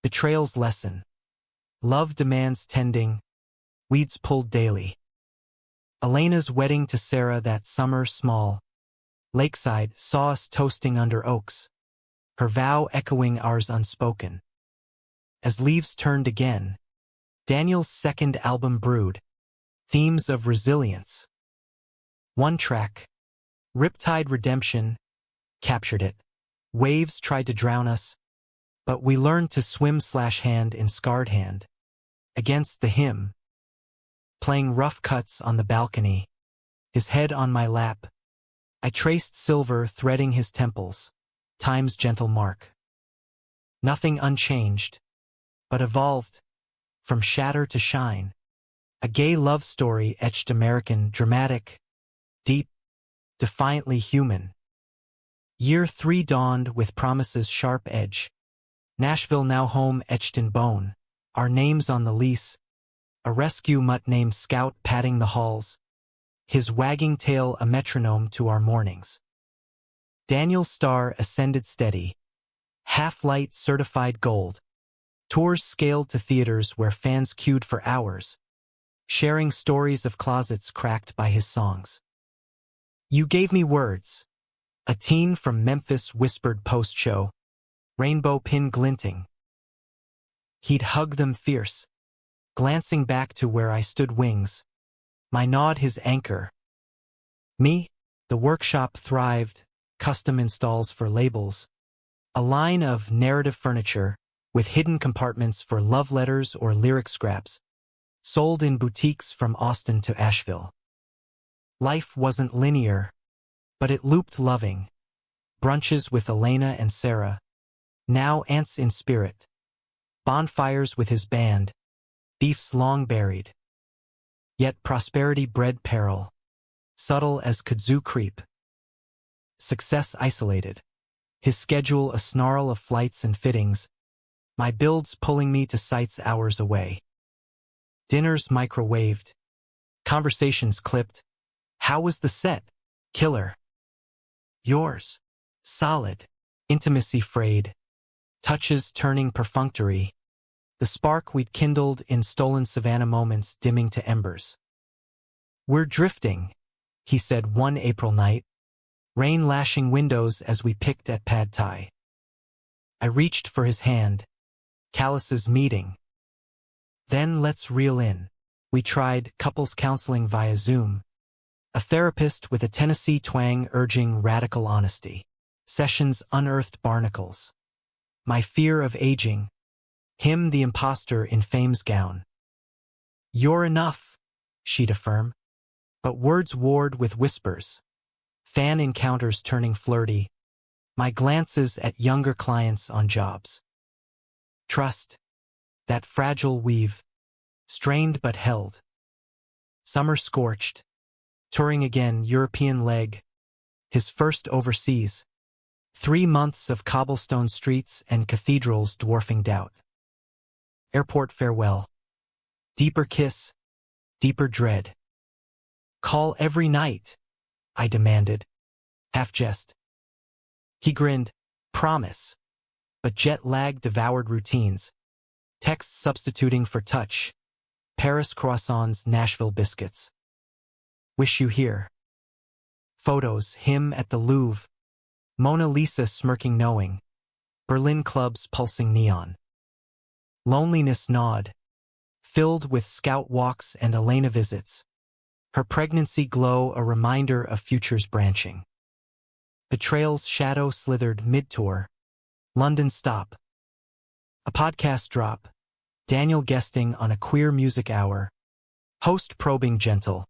Betrayal's lesson. Love demands tending. Weeds pulled daily. Elena's wedding to Sarah that summer small. Lakeside saw us toasting under oaks. Her vow echoing ours unspoken. As leaves turned again. Daniel's second album brewed. Themes of resilience. One track, Riptide Redemption, captured it. Waves tried to drown us, but we learned to swim/hand in scarred hand. Against the hymn. Playing rough cuts on the balcony, his head on my lap. I traced silver threading his temples, time's gentle mark. Nothing unchanged, but evolved, from shatter to shine. A gay love story etched American, dramatic, deep, defiantly human. Year 3 dawned with promise's sharp edge. Nashville now home etched in bone. Our names on the lease. A rescue mutt named Scout padding the halls. His wagging tail a metronome to our mornings. Daniel's star ascended steady. Half-light certified gold. Tours scaled to theaters where fans queued for hours. Sharing stories of closets cracked by his songs. You gave me words. A teen from Memphis whispered post-show. Rainbow pin glinting. He'd hug them fierce. Glancing back to where I stood wings. My nod his anchor. Me? The workshop thrived. Custom installs for labels. A line of narrative furniture with hidden compartments for love letters or lyric scraps. Sold in boutiques from Austin to Asheville. Life wasn't linear, but it looped loving. Brunches with Elena and Sarah. Now ants in spirit. Bonfires with his band. Beefs long buried. Yet prosperity bred peril. Subtle as kudzu creep. Success isolated. His schedule a snarl of flights and fittings. My builds pulling me to sites hours away. Dinners microwaved. Conversations clipped. How was the set? Killer. Yours. Solid. Intimacy frayed. Touches turning perfunctory. The spark we'd kindled in stolen Savannah moments dimming to embers. We're drifting, he said one April night. Rain lashing windows as we picked at pad thai. I reached for his hand. Calluses meeting. Then let's reel in. We tried couples counseling via Zoom. A therapist with a Tennessee twang urging radical honesty. Sessions unearthed barnacles. My fear of aging. Him the imposter in fame's gown. You're enough, she'd affirm. But words warred with whispers. Fan encounters turning flirty. My glances at younger clients on jobs. Trust. That fragile weave. Strained but held. Summer scorched. Touring again, European leg. His first overseas. 3 months of cobblestone streets and cathedrals dwarfing doubt. Airport farewell. Deeper kiss. Deeper dread. Call every night, I demanded. Half jest. He grinned. Promise. But jet lag devoured routines. Text substituting for touch. Paris croissants, Nashville biscuits. Wish you here. Photos, him at the Louvre. Mona Lisa smirking knowing. Berlin clubs pulsing neon. Loneliness gnawed. Filled with scout walks and Elena visits. Her pregnancy glow a reminder of futures branching. Betrayal's shadow slithered mid-tour. London stop. A podcast drop. Daniel guesting on a queer music hour. Host probing gentle.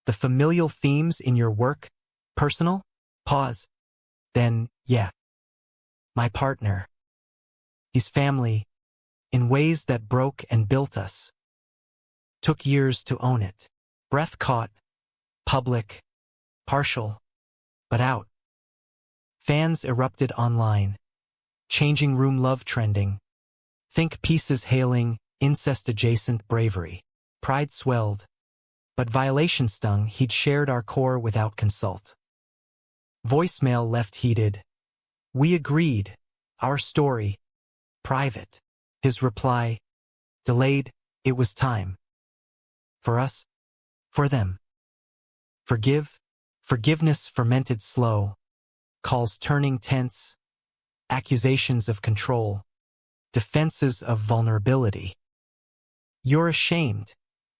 The familial themes in your work? Personal? Pause. Then, yeah. My partner. He's family. In ways that broke and built us. Took years to own it. Breath caught. Public. Partial. But out. Fans erupted online. Changing room love trending. Think pieces hailing, incest-adjacent bravery. Pride swelled. But violation stung, he'd shared our core without consult. Voicemail left heated. We agreed. Our story. Private. His reply. Delayed. It was time. For us. For them. Forgive. Forgiveness fermented slow. Calls turning tense. Accusations of control. Defenses of vulnerability. You're ashamed,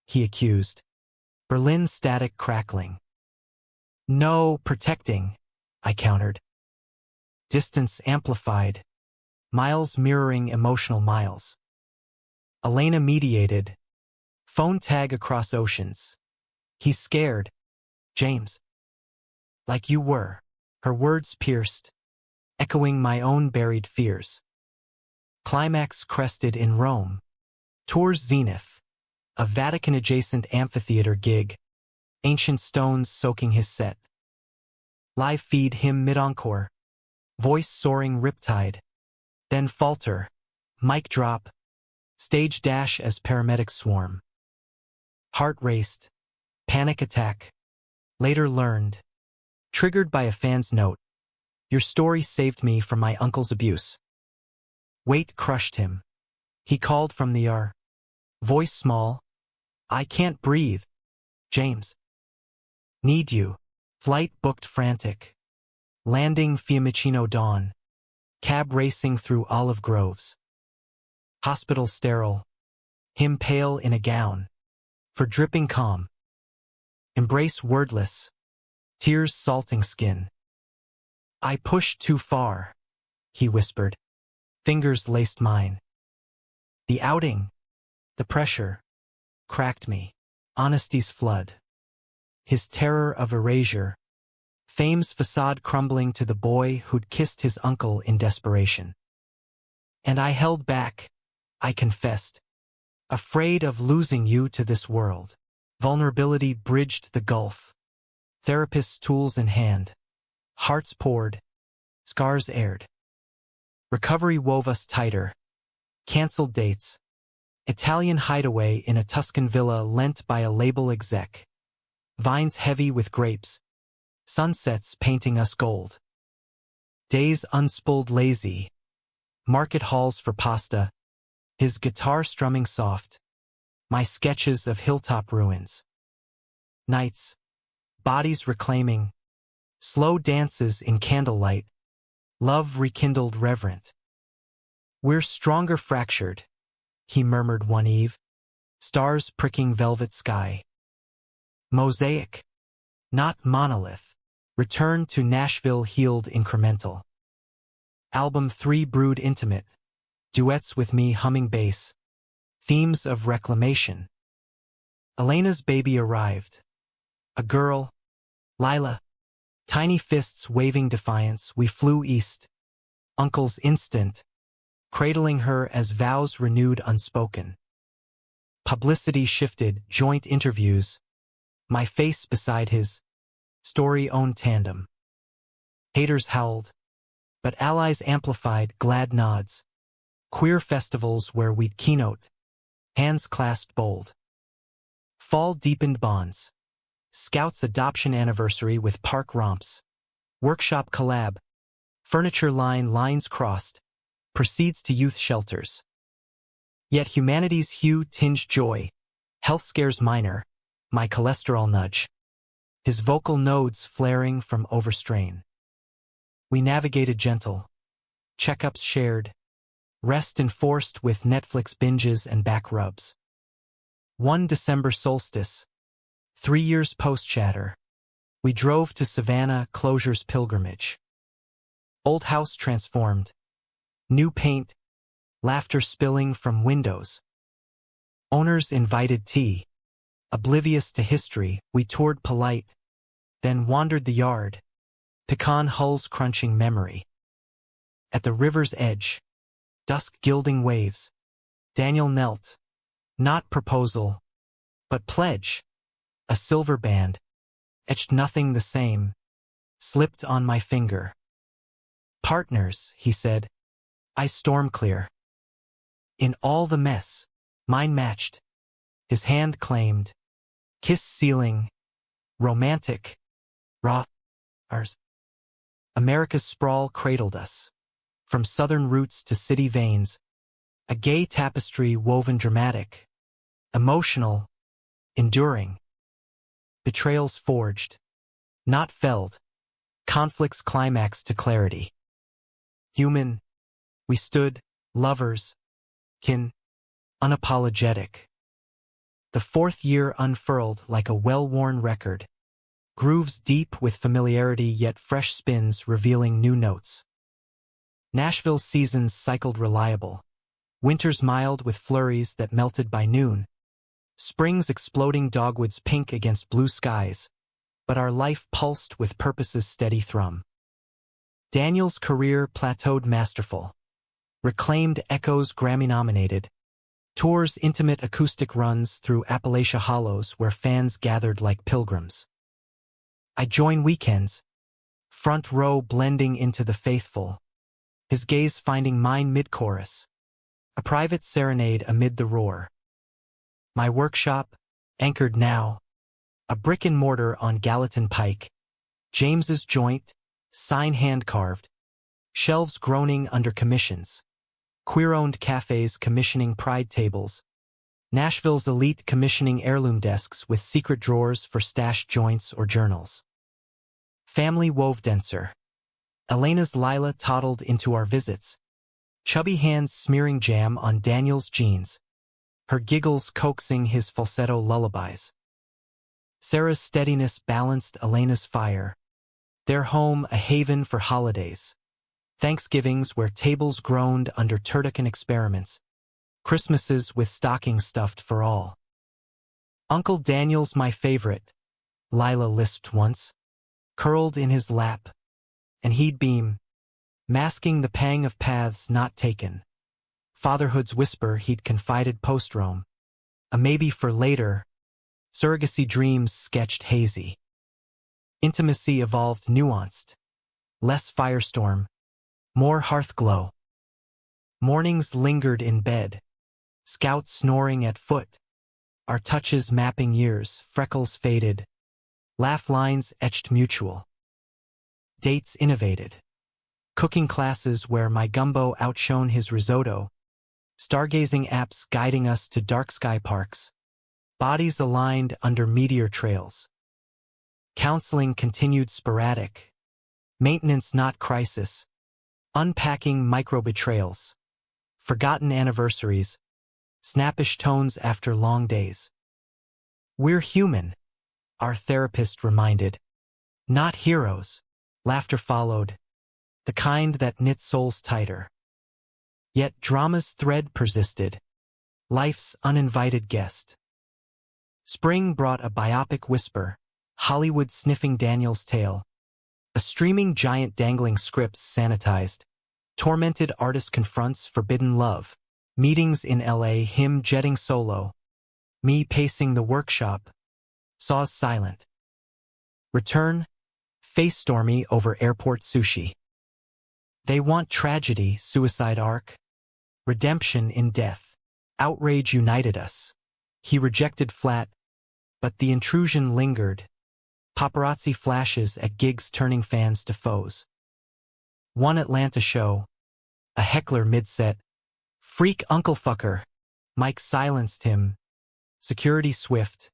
he accused. Berlin static crackling. No, protecting, I countered. Distance amplified. Miles mirroring emotional miles. Elena mediated. Phone tag across oceans. He's scared. James. Like you were. Her words pierced. Echoing my own buried fears. Climax crested in Rome. Tour's zenith. A Vatican-adjacent amphitheater gig. Ancient stones soaking his set. Live feed him mid-encore. Voice soaring riptide. Then falter. Mic drop. Stage dash as paramedics swarm. Heart raced. Panic attack. Later learned. Triggered by a fan's note. Your story saved me from my uncle's abuse. Weight crushed him. He called from the ER. Voice small. I can't breathe. James. Need you. Flight booked frantic. Landing Fiumicino dawn. Cab racing through olive groves. Hospital sterile. Him pale in a gown. For dripping calm. Embrace wordless. Tears salting skin. I pushed too far, he whispered. Fingers laced mine. The outing. The pressure. Cracked me. Honesty's flood. His terror of erasure. Fame's facade crumbling to the boy who'd kissed his uncle in desperation. And I held back, I confessed. Afraid of losing you to this world. Vulnerability bridged the gulf. Therapist's tools in hand. Hearts poured. Scars aired. Recovery wove us tighter. Cancelled dates. Italian hideaway in a Tuscan villa lent by a label exec. Vines heavy with grapes. Sunsets painting us gold. Days unspooled lazy. Market halls for pasta. His guitar strumming soft. My sketches of hilltop ruins. Nights. Bodies reclaiming. Slow dances in candlelight. Love rekindled reverent. We're stronger fractured, he murmured one eve. Stars pricking velvet sky. Mosaic. Not monolith. Return to Nashville healed incremental. Album 3 Brood intimate. Duets with me humming bass. Themes of reclamation. Elena's baby arrived. A girl, Lila. Tiny fists waving defiance, we flew east. Uncle's instant, cradling her as vows renewed unspoken. Publicity shifted, joint interviews. My face beside his, story-owned tandem. Haters howled, but allies amplified, glad nods. Queer festivals where we'd keynote, hands clasped bold. Fall deepened bonds. Scouts adoption anniversary with park romps. Workshop collab. Furniture line lines crossed. Proceeds to youth shelters. Yet humanity's hue tinged joy. Health scares minor. My cholesterol nudge. His vocal nodes flaring from overstrain. We navigated gentle. Checkups shared. Rest enforced with Netflix binges and back rubs. One December solstice. 3 years post-chatter. We drove to Savannah, closure's pilgrimage. Old house transformed. New paint. Laughter spilling from windows. Owners invited tea. Oblivious to history, we toured polite. Then wandered the yard. Pecan hulls crunching memory. At the river's edge. Dusk gilding waves. Daniel knelt. Not proposal, but pledge. A silver band, etched nothing the same, slipped on my finger. Partners, he said, I storm clear. In all the mess, mine matched. His hand claimed, kiss ceiling, romantic, raw, ours. America's sprawl cradled us. From southern roots to city veins, a gay tapestry woven dramatic, emotional, enduring. Betrayals forged, not felled, conflicts climaxed to clarity. Human, we stood, lovers, kin, unapologetic. The fourth year unfurled like a well-worn record, grooves deep with familiarity yet fresh spins revealing new notes. Nashville's seasons cycled reliable, winters mild with flurries that melted by noon. Spring's exploding dogwoods pink against blue skies, but our life pulsed with purpose's steady thrum. Daniel's career plateaued masterful. Reclaimed echoes Grammy-nominated. Tours intimate acoustic runs through Appalachia hollows where fans gathered like pilgrims. I join weekends, front row blending into the faithful, his gaze finding mine mid-chorus, a private serenade amid the roar. My workshop, anchored now, a brick and mortar on Gallatin Pike, James's joint, sign hand-carved, shelves groaning under commissions, queer-owned cafes commissioning pride tables, Nashville's elite commissioning heirloom desks with secret drawers for stashed joints or journals. Family wove denser. Elena's Lila toddled into our visits, chubby hands smearing jam on Daniel's jeans, her giggles coaxing his falsetto lullabies. Sarah's steadiness balanced Elena's fire, their home a haven for holidays. Thanksgivings where tables groaned under turducken experiments, Christmases with stockings stuffed for all. Uncle Daniel's my favorite, Lila lisped once, curled in his lap, and he'd beam, masking the pang of paths not taken. Fatherhood's whisper he'd confided post-Rome, a maybe for later, surrogacy dreams sketched hazy. Intimacy evolved nuanced, less firestorm, more hearth glow. Mornings lingered in bed, scout snoring at foot, our touches mapping years, freckles faded, laugh lines etched mutual. Dates innovated. Cooking classes where my gumbo outshone his risotto, stargazing apps guiding us to dark sky parks, bodies aligned under meteor trails. Counseling continued sporadic, maintenance not crisis, unpacking micro-betrayals, forgotten anniversaries, snappish tones after long days. We're human, our therapist reminded, Not heroes. Laughter followed, the kind that knit souls tighter. Yet drama's thread persisted, life's uninvited guest. Spring brought a biopic whisper, Hollywood sniffing Daniel's tale. A streaming giant dangling scripts sanitized. Tormented artist confronts forbidden love. Meetings in LA, him jetting solo. Me pacing the workshop. Saws silent. Return, face stormy over airport sushi. They want tragedy, suicide arc. Redemption in death. Outrage united us. He rejected flat, but the intrusion lingered. Paparazzi flashes at gigs turning fans to foes. One Atlanta show. A heckler mid-set. Freak uncle fucker. Mike silenced him. Security swift.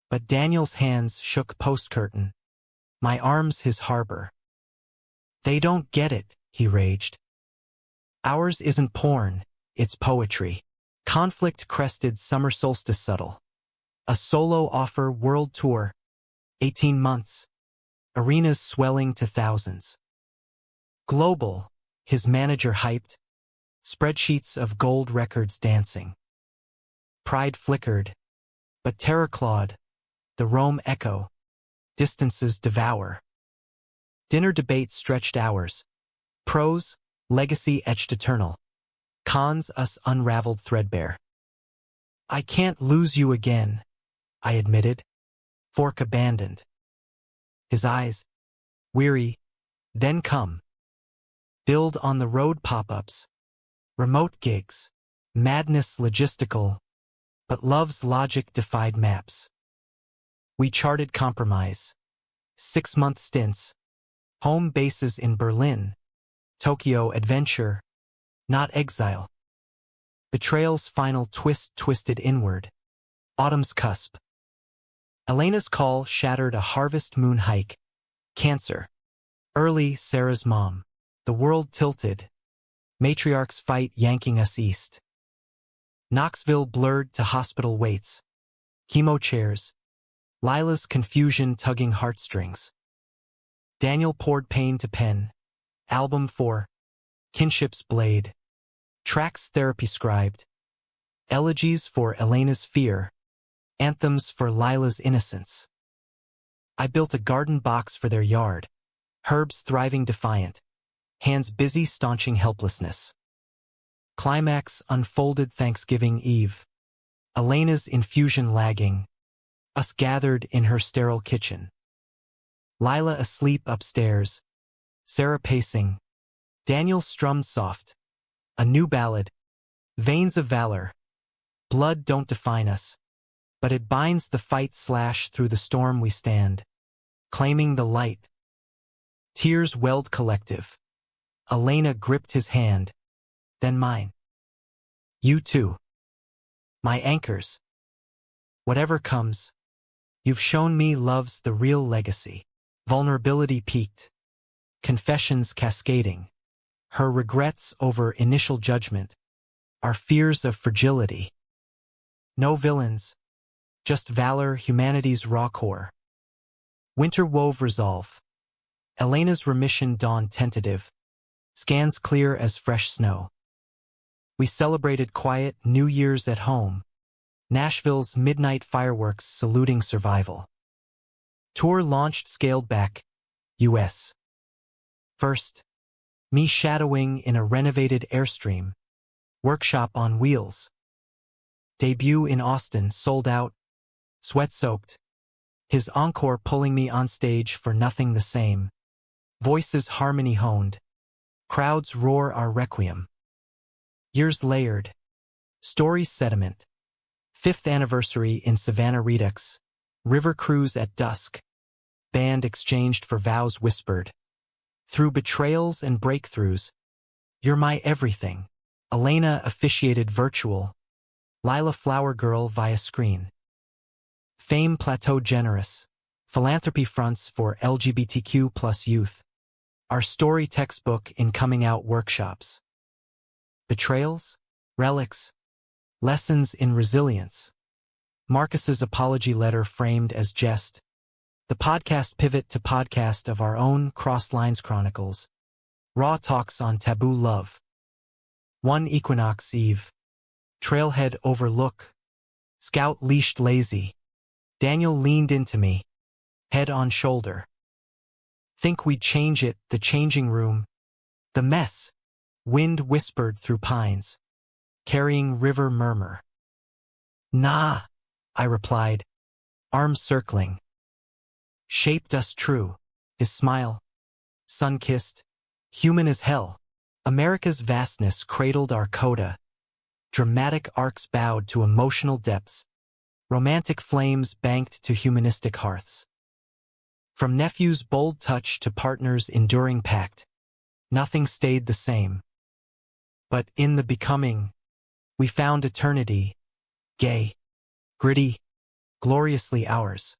But Daniel's hands shook post-curtain. My arms his harbor. They don't get it, he raged. Ours isn't porn, it's poetry. Conflict-crested summer solstice subtle. A solo offer world tour. 18 months. Arenas swelling to thousands. Global, his manager hyped. Spreadsheets of gold records dancing. Pride flickered, but terror clawed. The Rome echo. Distances devour. Dinner debate stretched hours. Pros, legacy etched eternal. Cons, us unraveled threadbare. I can't lose you again, I admitted. Fork abandoned. His eyes, weary, then come. Build on the road pop-ups. Remote gigs. Madness logistical. But love's logic defied maps. We charted compromise. 6-month stints. Home bases in Berlin. Tokyo adventure. Not exile. Betrayal's final twist twisted inward. Autumn's cusp. Elena's call shattered a harvest moon hike. Cancer. Early Sarah's mom. The world tilted. Matriarchs fight yanking us east. Knoxville blurred to hospital waits. Chemo chairs. Lila's confusion tugging heartstrings. Daniel poured pain to pen. Album 4. Kinship's blade. Tracks therapy scribed. Elegies for Elena's fear. Anthems for Lila's innocence. I built a garden box for their yard. Herbs thriving defiant. Hands busy staunching helplessness. Climax unfolded Thanksgiving Eve. Elena's infusion lagging. Us gathered in her sterile kitchen. Lila asleep upstairs. Sarah pacing. Daniel strummed soft. A new ballad. Veins of valor. Blood don't define us. But it binds the fight slash through the storm we stand. Claiming the light. Tears welled collective. Elena gripped his hand. Then mine. You too. My anchors. Whatever comes. You've shown me love's the real legacy. Vulnerability peaked. Confessions cascading. Her regrets over initial judgment. Our fears of fragility. No villains. Just valor, humanity's raw core. Winter wove resolve. Elena's remission dawned tentative. Scans clear as fresh snow. We celebrated quiet New Year's at home. Nashville's midnight fireworks saluting survival. Tour launched scaled back. U.S. First. Me shadowing in a renovated Airstream. Workshop on wheels. Debut in Austin sold out. Sweat-soaked. His encore pulling me on stage for nothing the same. Voices harmony honed. Crowds roar our requiem. Years layered. Stories sediment. 5th anniversary in Savannah Redux. River cruise at dusk. Band exchanged for vows whispered. Through betrayals and breakthroughs. You're my everything. Elena officiated virtual. Lila flower girl via screen. Fame plateau generous. Philanthropy fronts for LGBTQ plus youth. Our story textbook in coming out workshops. Betrayals? Relics? Lessons in resilience. Marcus's apology letter framed as jest. The podcast pivot to podcast of our own Crossed Lines Chronicles. Raw talks on taboo love. One equinox eve. Trailhead overlook. Scout leashed lazy. Daniel leaned into me, head on shoulder. Think we'd change it, the changing room. The mess. Wind whispered through pines, carrying river murmur. Nah, I replied, arms circling. Shaped us true, his smile, sun-kissed, human as hell. America's vastness cradled our coda. Dramatic arcs bowed to emotional depths. Romantic flames banked to humanistic hearths. From Nephew's bold touch to partner's enduring pact, nothing stayed the same. But in the becoming, we found eternity, gay, gritty, gloriously ours.